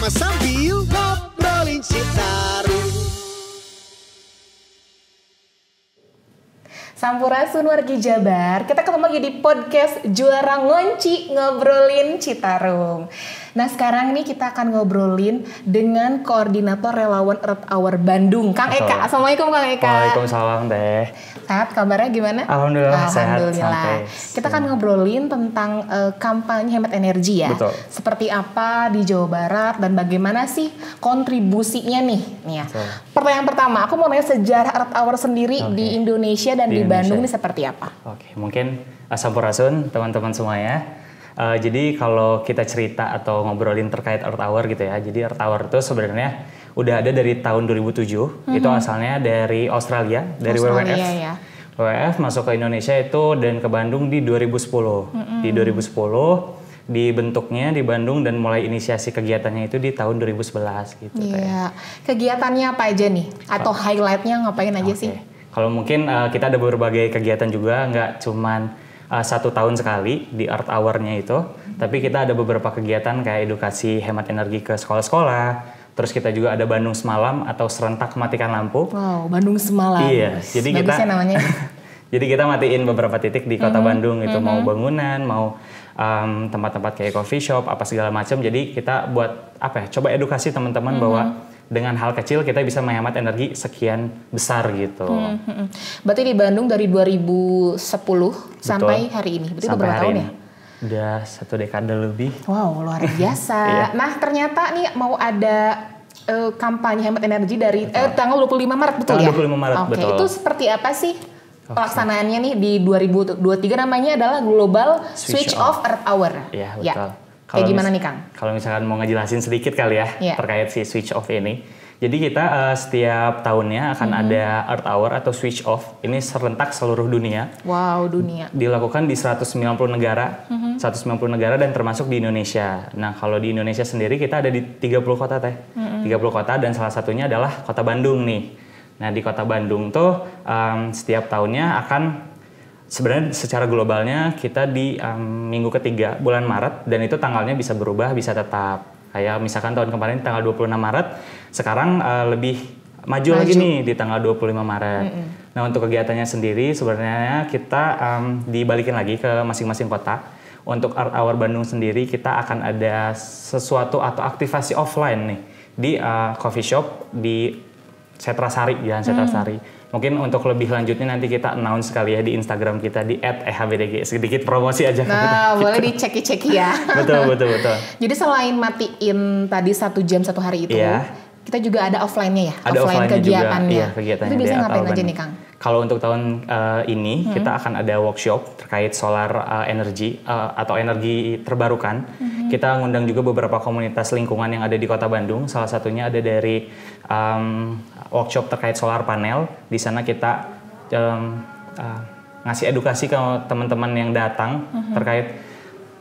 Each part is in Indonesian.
bersama sambil ngobrolin Citarum. Sampurasun wargi Jabar, kita ketemu lagi di podcast Juara Ngonci Ngobrolin Citarum. Nah sekarang nih kita akan ngobrolin dengan Koordinator Relawan Earth Hour Bandung, Kang Eka. Assalamualaikum Kang Eka. Waalaikumsalam Teh. Sehat, kabarnya gimana? Alhamdulillah sehat. Kita akan ngobrolin tentang kampanye hemat energi ya. Betul. Seperti apa di Jawa Barat dan bagaimana sih kontribusinya nih ya. Betul. Pertanyaan pertama, aku mau nanya sejarah Earth Hour sendiri di Indonesia dan di Bandung ini seperti apa? Oke, mungkin Sampurasun teman-teman semuanya. Jadi kalau kita cerita atau ngobrolin terkait Earth Hour gitu ya. Jadi Earth Hour itu sebenarnya udah ada dari tahun 2007. Itu asalnya dari Australia, dari WWF. Ya. WWF masuk ke Indonesia itu dan ke Bandung di 2010. Di 2010 dibentuknya di Bandung dan mulai inisiasi kegiatannya itu di tahun 2011 gitu. Iya. Kegiatannya apa aja nih? Atau highlightnya ngapain aja sih? Kalau mungkin kita ada berbagai kegiatan juga, nggak cuman 1 tahun sekali di Earth Hour-nya itu, tapi kita ada beberapa kegiatan kayak edukasi hemat energi ke sekolah-sekolah, terus kita juga ada Bandung Semalam atau serentak matikan lampu. Wow, Bandung Semalam. Iya, jadi bagus kita ya namanya. jadi kita matiin beberapa titik di kota Bandung itu, mau bangunan, mau tempat-tempat kayak coffee shop, apa segala macam. Jadi kita buat apa ya? Coba edukasi teman-teman bahwa dengan hal kecil kita bisa menghemat energi sekian besar gitu. Berarti di Bandung dari 2010 sampai hari ini. Berarti Sampai berapa tahun ya? Udah 1 dekade lebih. Wow, luar biasa. Nah, ternyata nih mau ada kampanye hemat energi dari tanggal 25 Maret, betul ya? Tanggal 25 Maret, betul. Itu seperti apa sih pelaksanaannya nih di 2023 namanya adalah Global Switch Off Earth Hour. Iya, betul. Ya. Kayak gimana nih Kang? Kalau misalkan mau ngejelasin sedikit kali ya terkait si switch off ini. Jadi kita setiap tahunnya akan ada Earth Hour atau switch off. Ini serentak seluruh dunia. Wow, dunia. Dilakukan di 190 negara. 190 negara dan termasuk di Indonesia. Nah, kalau di Indonesia sendiri kita ada di 30 kota Teh. 30 kota dan salah satunya adalah Kota Bandung nih. Nah, di Kota Bandung tuh setiap tahunnya akan sebenarnya secara globalnya kita di minggu ketiga bulan Maret dan itu tanggalnya bisa berubah, bisa tetap. Kayak misalkan tahun kemarin tanggal 26 Maret, sekarang lebih maju lagi nih di tanggal 25 Maret. Nah untuk kegiatannya sendiri sebenarnya kita dibalikin lagi ke masing-masing kota. Untuk Earth Hour Bandung sendiri kita akan ada sesuatu atau aktivasi offline nih di coffee shop di Setrasari, Jalan Setrasari. Mungkin untuk lebih lanjutnya nanti kita announce sekali ya di Instagram kita di @ehbdg. Sedikit promosi aja. Nah, boleh diceki-ceki ya. betul. Jadi selain matiin tadi 1 jam 1 hari itu, kita juga ada offline-nya ya? Ada offline kegiatannya. Juga. Iya, kegiatannya. Itu biasanya ngapain aja nih Kang? Kalau untuk tahun ini kita akan ada workshop terkait solar energi atau energi terbarukan. Kita ngundang juga beberapa komunitas lingkungan yang ada di Kota Bandung. Salah satunya ada dari workshop terkait solar panel. Di sana kita ngasih edukasi ke teman-teman yang datang terkait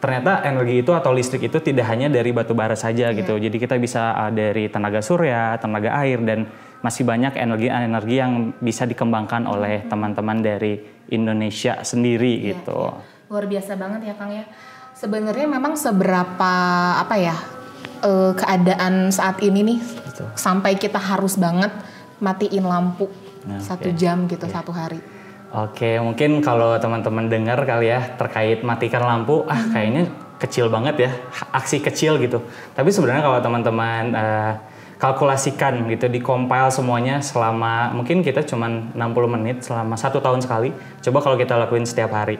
ternyata energi itu atau listrik itu tidak hanya dari batu bara saja gitu. Jadi kita bisa dari tenaga surya, tenaga air dan masih banyak energi-energi yang bisa dikembangkan oleh teman-teman dari Indonesia sendiri gitu. Luar biasa banget ya Kang ya. Sebenarnya memang seberapa keadaan saat ini nih sampai kita harus banget matiin lampu 1 jam gitu 1 hari. Oke, mungkin kalau teman-teman dengar kali ya terkait matikan lampu, kayaknya kecil banget ya, aksi kecil gitu. Tapi sebenarnya kalau teman-teman kalkulasikan gitu, di-compile semuanya selama, mungkin kita cuma 60 menit selama 1 tahun sekali. Coba kalau kita lakuin setiap hari,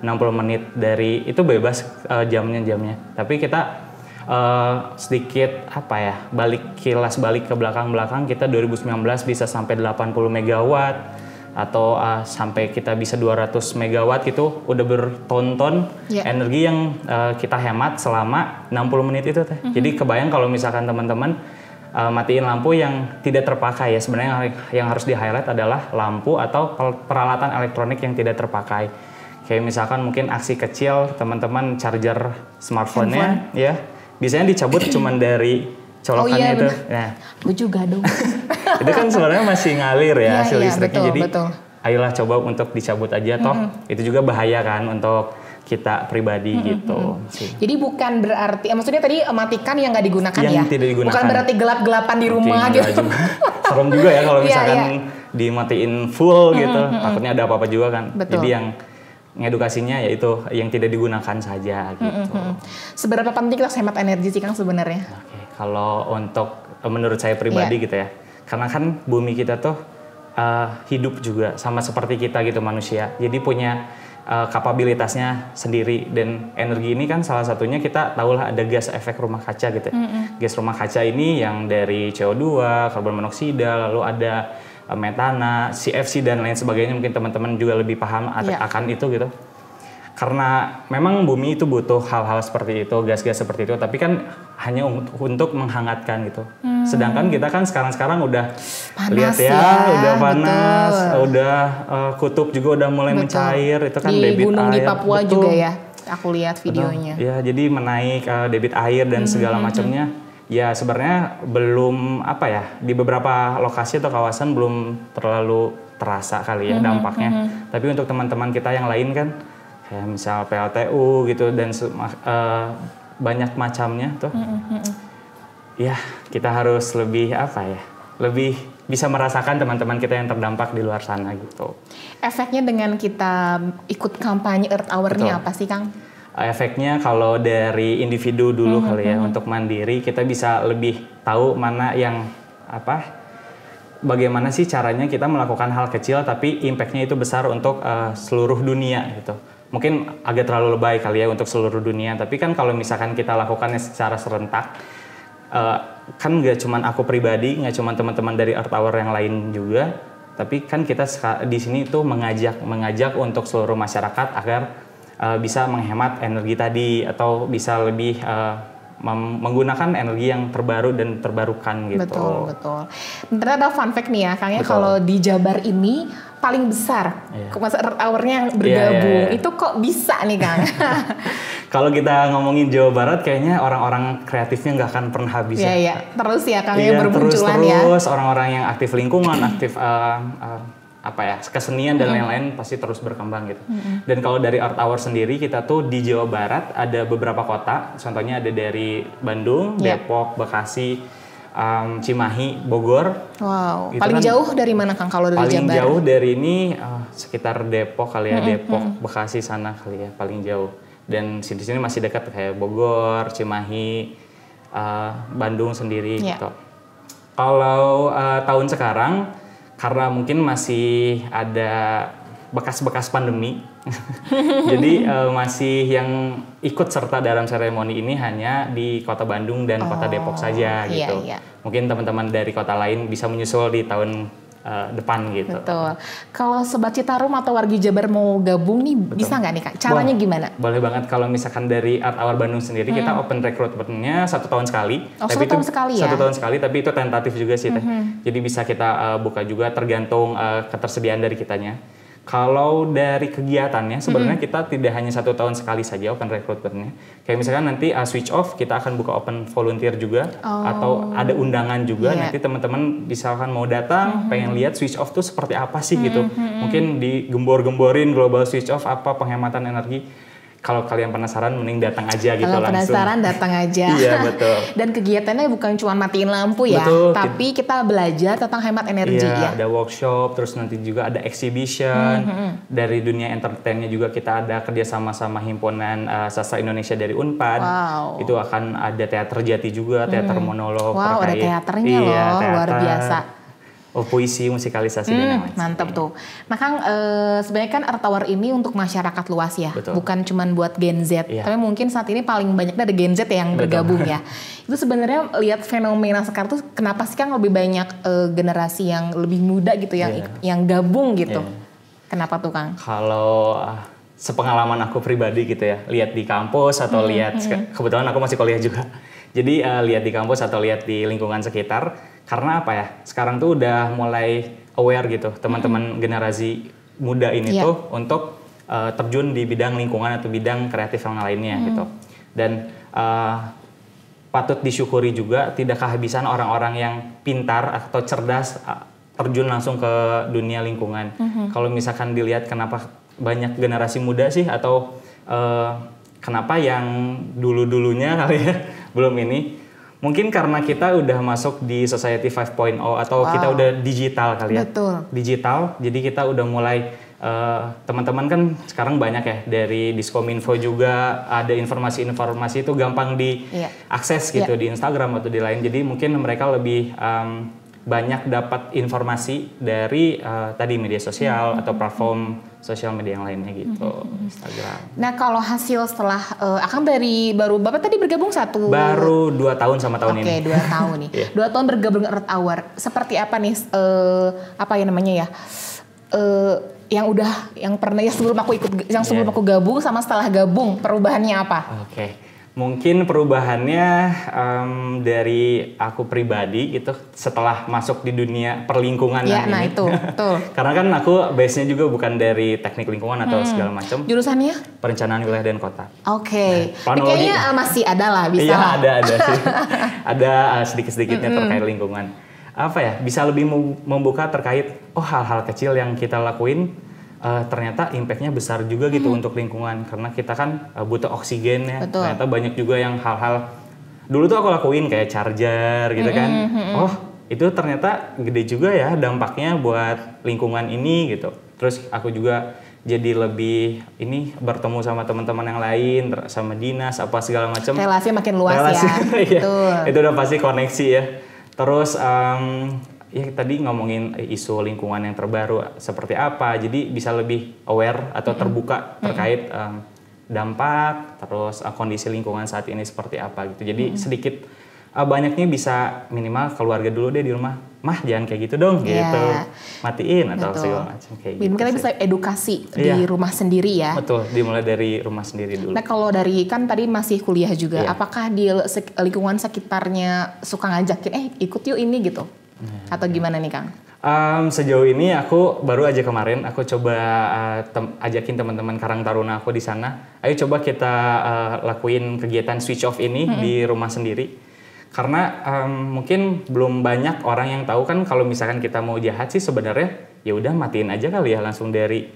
60 menit dari, itu bebas jamnya. Tapi kita sedikit kilas balik ke belakang kita 2019 bisa sampai 80 megawatt atau sampai kita bisa 200 megawatt gitu, udah bertonton energi yang kita hemat selama 60 menit itu Teh. Jadi kebayang kalau misalkan teman-teman matiin lampu yang tidak terpakai ya, sebenarnya yang harus di-highlight adalah lampu atau peralatan elektronik yang tidak terpakai. Kayak misalkan mungkin aksi kecil teman-teman charger smartphone-nya ya, biasanya dicabut cuman dari colokannya itu. Nah, gue juga dong. Itu kan sebenarnya masih ngalir ya hasil listriknya. Betul, jadi betul. Ayolah coba untuk dicabut aja toh. Itu juga bahaya kan untuk kita pribadi gitu sih. Jadi bukan berarti, maksudnya tadi matikan yang nggak digunakan Yang ya? tidak digunakan. Bukan berarti gelap-gelapan di rumah Oke, gitu. enggak juga. Serem juga ya kalau Iya, misalkan iya. dimatiin full gitu, takutnya ada apa-apa juga kan. Betul. Jadi yang ngedukasinya yaitu yang tidak digunakan saja gitu. Seberapa penting kita hemat energi sih Kang sebenarnya? Oke, kalau untuk menurut saya pribadi gitu ya, karena kan bumi kita tuh hidup juga sama seperti kita gitu manusia, jadi punya kapabilitasnya sendiri, dan energi ini kan salah satunya kita tahulah ada gas efek rumah kaca gitu. Gas rumah kaca ini yang dari CO2, karbon monoksida, lalu ada metana, CFC dan lain sebagainya, mungkin teman-teman juga lebih paham akan itu gitu. Karena memang bumi itu butuh hal-hal seperti itu, gas-gas seperti itu, tapi kan hanya untuk menghangatkan gitu. Sedangkan kita kan sekarang udah Panas lihat ya, udah panas, udah kutub juga udah mulai mencair, itu kan di debit gunung air. di Papua Betul. juga ya, aku lihat videonya. Ya, jadi menaik debit air dan segala macamnya. Ya sebenarnya belum di beberapa lokasi atau kawasan belum terlalu terasa kali ya dampaknya. Tapi untuk teman-teman kita yang lain kan, kayak misal PLTU gitu dan banyak macamnya tuh. Ya kita harus lebih lebih bisa merasakan teman-teman kita yang terdampak di luar sana gitu. Efeknya dengan kita ikut kampanye Earth Hour ini apa sih Kang? Efeknya kalau dari individu dulu kali ya, untuk mandiri kita bisa lebih tahu mana yang bagaimana sih caranya kita melakukan hal kecil tapi impactnya itu besar untuk seluruh dunia gitu. Mungkin agak terlalu lebay kali ya untuk seluruh dunia, tapi kan kalau misalkan kita lakukannya secara serentak, kan nggak cuman aku pribadi, nggak cuman teman-teman dari Earth Hour yang lain juga, tapi kan kita di sini tuh mengajak untuk seluruh masyarakat agar bisa menghemat energi tadi atau bisa lebih menggunakan energi yang terbaru dan terbarukan gitu. Betul. Ternyata ada fun fact nih ya Kang ya, kalau di Jabar ini paling besar masa Earth Hour-nya yang bergabung. Itu kok bisa nih Kang? Kalau kita ngomongin Jawa Barat kayaknya orang-orang kreatifnya nggak akan pernah habis. Iya. Terus ya Kang ya bermunculan ya. Terus orang-orang yang aktif lingkungan, aktif kesenian dan lain-lain pasti terus berkembang gitu. Dan kalau dari Earth Hour sendiri kita tuh di Jawa Barat ada beberapa kota, contohnya ada dari Bandung, Depok, Bekasi, Cimahi, Bogor. Wow. Itu paling kan jauh dari mana Kang kalau dari Jabar? Paling jauh dari ini sekitar Depok kali ya, Depok, Bekasi sana kali ya paling jauh. Dan sini masih dekat kayak Bogor, Cimahi, Bandung sendiri gitu. Kalau tahun sekarang karena mungkin masih ada bekas-bekas pandemi, jadi masih yang ikut serta dalam seremoni ini hanya di Kota Bandung dan Kota Depok saja gitu. Mungkin teman-teman dari kota lain bisa menyusul di tahun depan gitu. Betul. Kalau Sobat Citarum atau wargi Jabar mau gabung nih, bisa nggak nih Kak? Caranya gimana? Boleh banget. Kalau misalkan dari Earth Hour Bandung sendiri, kita open recruitment-nya 1 tahun sekali. Tapi 1 tahun sekali ya? 1 tahun sekali, tapi itu tentatif juga sih. Jadi bisa kita buka juga tergantung ketersediaan dari kitanya. Kalau dari kegiatannya sebenarnya kita tidak hanya 1 tahun sekali saja open recruitment-nya. Kayak misalkan nanti switch off kita akan buka open volunteer juga, atau ada undangan juga. Nanti teman-teman misalkan mau datang pengen lihat switch off tuh seperti apa sih gitu. Mungkin digembor-gemborin global switch off apa penghematan energi. Kalau kalian penasaran mending datang aja gitu langsung. Kalau penasaran datang aja. Iya betul. Dan kegiatannya bukan cuma matiin lampu ya, tapi kita belajar tentang hemat energi ya. Ada workshop, terus nanti juga ada exhibition. Dari dunia entertainnya juga kita ada kerjasama sama himpunan sastra Indonesia dari Unpad. Itu akan ada teater jati juga, teater monolog. Wow, ada teaternya loh, luar biasa. Puisi, musikalisasi dan lain-lain. Mantap tuh. Nah Kang, sebenarnya kan Earth Hour ini untuk masyarakat luas ya, bukan cuma buat Gen Z. Tapi mungkin saat ini paling banyak ada Gen Z yang bergabung ya. Itu sebenarnya lihat fenomena sekarang tuh kenapa sih Kang lebih banyak generasi yang lebih muda gitu yang gabung gitu. Kenapa tuh Kang? Kalau sepengalaman aku pribadi gitu ya, lihat di kampus atau lihat kebetulan aku masih kuliah juga. Jadi lihat di kampus atau lihat di lingkungan sekitar. Karena apa ya, sekarang tuh udah mulai aware gitu teman-teman generasi muda ini tuh untuk terjun di bidang lingkungan atau bidang kreatif yang lainnya gitu. Dan patut disyukuri juga tidak kehabisan orang-orang yang pintar atau cerdas terjun langsung ke dunia lingkungan. Kalau misalkan dilihat kenapa banyak generasi muda sih atau kenapa yang dulunya kali ya belum ini. Mungkin karena kita udah masuk di Society 5.0 atau kita udah digital kali ya. Betul. Digital, jadi kita udah mulai teman-teman kan sekarang banyak ya dari Diskominfo juga ada informasi-informasi itu gampang diakses gitu di Instagram atau di lain. Jadi mungkin mereka lebih banyak dapat informasi dari tadi media sosial atau platform sosial media yang lainnya gitu, Instagram. Nah kalau hasil setelah akan dari baru Bapak tadi bergabung baru 2 tahun sama tahun ini. Oke, 2 tahun nih. 2 tahun bergabung dengan Earth Hour. Seperti apa nih apa ya namanya ya? Yang pernah ya sebelum aku aku gabung sama setelah gabung perubahannya apa? Oke. Mungkin perubahannya dari aku pribadi gitu setelah masuk di dunia perlingkungan ya, nah ini. Itu, betul. Karena kan aku base-nya juga bukan dari teknik lingkungan atau segala macam. Jurusannya? Perencanaan wilayah dan kota. Oke. Nah, kayaknya masih ada lah, bisa. Iya, ada sih. Ada sedikit-sedikitnya terkait lingkungan. Apa ya? Bisa lebih membuka terkait hal-hal kecil yang kita lakuin ternyata impact-nya besar juga gitu untuk lingkungan karena kita kan butuh oksigen ya. Betul. Ternyata banyak juga yang hal-hal dulu tuh aku lakuin kayak charger gitu kan. Itu ternyata gede juga ya dampaknya buat lingkungan ini gitu. Terus aku juga jadi lebih bertemu sama teman-teman yang lain, sama dinas apa segala macam. Relasinya makin luas ya. Betul. Itu udah pasti koneksi ya. Terus ya tadi ngomongin isu lingkungan yang terbaru seperti apa, jadi bisa lebih aware atau terbuka terkait dampak, terus kondisi lingkungan saat ini seperti apa gitu. Jadi sedikit banyaknya bisa minimal keluarga dulu deh di rumah, mah jangan kayak gitu dong gitu, matiin atau segala macam kayak gitu. Kita bisa edukasi di rumah sendiri ya. Betul, dimulai dari rumah sendiri dulu. Nah kalau dari kan tadi masih kuliah juga, apakah di lingkungan sekitarnya suka ngajakin, ikut yuk ini gitu? Atau gimana nih Kang? Sejauh ini aku baru aja kemarin aku coba ajakin teman-teman Karang Taruna aku di sana. Ayo coba kita lakuin kegiatan switch off ini di rumah sendiri. Karena mungkin belum banyak orang yang tahu kan kalau misalkan kita mau jahat sih sebenarnya ya udah matiin aja kali ya langsung dari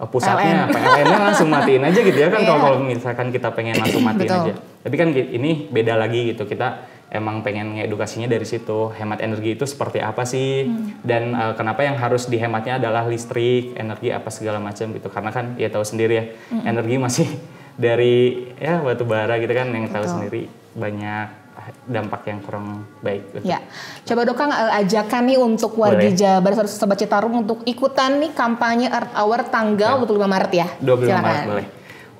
pusatnya, PLN-nya langsung matiin aja gitu ya kan kalau misalkan kita pengen langsung matiin aja. Tapi kan ini beda lagi gitu, kita emang pengen ngedukasinya dari situ, hemat energi itu seperti apa sih, dan kenapa yang harus dihematnya adalah listrik, energi apa segala macam gitu, karena kan ya tahu sendiri ya, energi masih dari ya batu bara gitu kan, yang tahu sendiri banyak dampak yang kurang baik. Gitu. Ya, coba dong Kang ajakan nih untuk warga Jabar, Sobat Citarum untuk ikutan nih kampanye Earth Hour tanggal 25 Maret ya. 25 Maret boleh.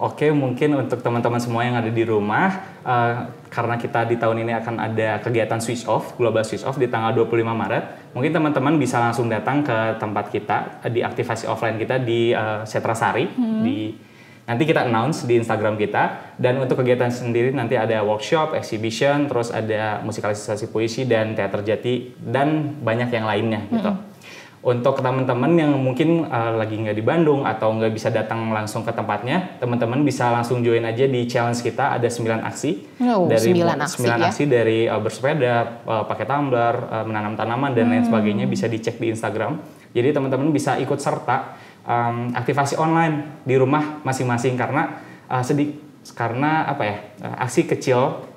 Oke, mungkin untuk teman-teman semua yang ada di rumah, karena kita di tahun ini akan ada kegiatan switch off, global switch off di tanggal 25 Maret, mungkin teman-teman bisa langsung datang ke tempat kita, di aktivasi offline kita di Setrasari, nanti kita announce di Instagram kita, dan untuk kegiatan sendiri nanti ada workshop, exhibition, terus ada musikalisasi puisi dan teater jati, dan banyak yang lainnya gitu. Untuk teman-teman yang mungkin lagi nggak di Bandung atau nggak bisa datang langsung ke tempatnya, teman-teman bisa langsung join aja di challenge kita, ada 9 aksi. Dari 9 aksi dari bersepeda, pakai tumbler, menanam tanaman dan lain sebagainya, bisa dicek di Instagram. Jadi teman-teman bisa ikut serta aktivasi online di rumah masing-masing karena aksi kecil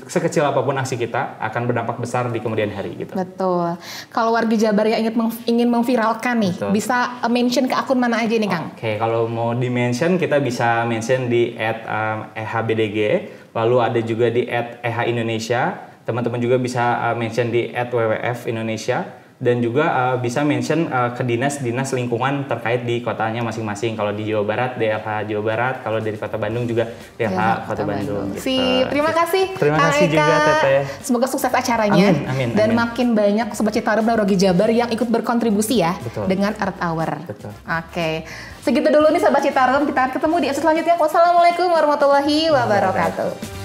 sekecil apapun aksi kita akan berdampak besar di kemudian hari gitu. Betul. Kalau warga Jabar yang ingin memviralkan nih, bisa mention ke akun mana aja nih Kang? Oke, kalau mau di mention kita bisa mention di @ehbdg, lalu ada juga di @ehindonesia. Teman-teman juga bisa mention di @wwf Indonesia. Dan juga bisa mention ke dinas-dinas lingkungan terkait di kotanya masing-masing. Kalau di Jawa Barat, DLH Jawa Barat. Kalau dari Kota Bandung juga DLH Kota Bandung. Gitu. Terima kasih. Terima kasih juga Teteh. Semoga sukses acaranya. Amin. Dan makin banyak Sobat Citarum dan Rogi Jabar yang ikut berkontribusi ya. Dengan Earth Hour. Betul. Oke. Segitu dulu nih Sobat Citarum. Kita akan ketemu di episode selanjutnya. Wassalamualaikum warahmatullahi wabarakatuh.